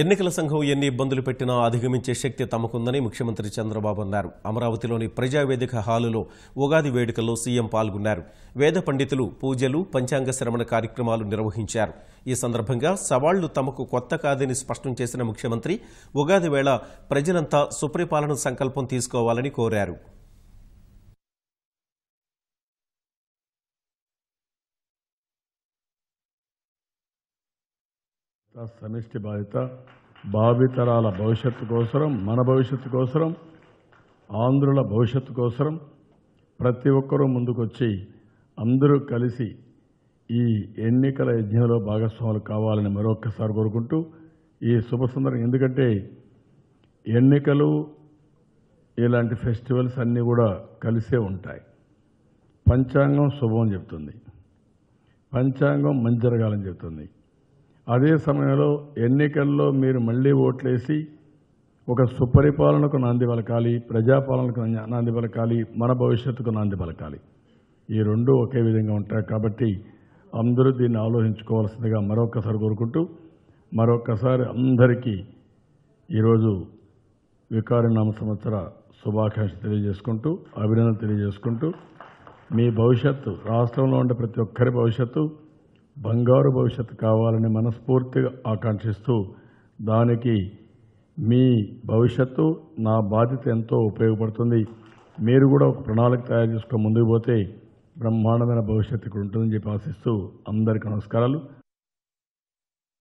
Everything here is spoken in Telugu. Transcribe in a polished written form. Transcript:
ఎన్నికల సంఘం ఎన్ని ఇబ్బందులు పెట్టినా అధిగమించే శక్తి తమకుందని ముఖ్యమంత్రి చంద్రబాబు అన్నారు. అమరావతిలోని ప్రజావేదిక హాలులో ఉగాది వేడుకల్లో సీఎం పాల్గొన్నారు. వేద పండితులు పూజలు, పంచాంగ శ్రవణ కార్యక్రమాలు నిర్వహించారు. ఈ సందర్భంగా సవాళ్లు తమకు కొత్త కాదని స్పష్టం చేసిన ముఖ్యమంత్రి ఉగాది వేళ ప్రజలంతా సుపరిపాలన సంకల్పం తీసుకోవాలని కోరారు. సమిష్టి బాధ్యత, భావితరాల భవిష్యత్తు కోసం, మన భవిష్యత్తు కోసం, ఆంధ్రుల భవిష్యత్తు కోసం ప్రతి ఒక్కరూ ముందుకొచ్చి అందరూ కలిసి ఈ ఎన్నికల యజ్ఞంలో భాగస్వాములు కావాలని మరొక్కసారి కోరుకుంటూ ఈ శుభ సందర్భం, ఎందుకంటే ఎన్నికలు ఇలాంటి ఫెస్టివల్స్ అన్నీ కూడా కలిసే ఉంటాయి. పంచాంగం శుభం చెప్తుంది, పంచాంగం మంచి జరగాలని చెప్తుంది. అదే సమయంలో ఎన్నికల్లో మీరు మళ్లీ ఓట్లేసి ఒక సుపరిపాలనకు నాంది పలకాలి, ప్రజాపాలనకు నాంది పలకాలి, మన భవిష్యత్తుకు నాంది పలకాలి. ఈ రెండు ఒకే విధంగా ఉంటాయి. కాబట్టి అందరూ దీన్ని ఆలోచించుకోవాల్సిందిగా మరొకసారి కోరుకుంటూ, మరొకసారి అందరికీ ఈరోజు వికారినామ సంవత్సర శుభాకాంక్షలు తెలియజేసుకుంటూ, అభినందనలు తెలియజేసుకుంటూ, మీ భవిష్యత్తు, రాష్ట్రంలో ఉండే ప్రతి ఒక్కరి భవిష్యత్తు బంగారు భవిష్యత్తు కావాలని మనస్ఫూర్తిగా ఆకాంక్షిస్తూ, దానికి మీ భవిష్యత్తు నా బాధ్యత ఎంతో ఉపయోగపడుతుంది. మీరు కూడా ఒక ప్రణాళిక తయారు చేసుకొని ముందుకు పోతే బ్రహ్మాండమైన భవిష్యత్తు ఇక్కడ ఉంటుందని చెప్పి ఆశిస్తూ అందరికీ నమస్కారాలు.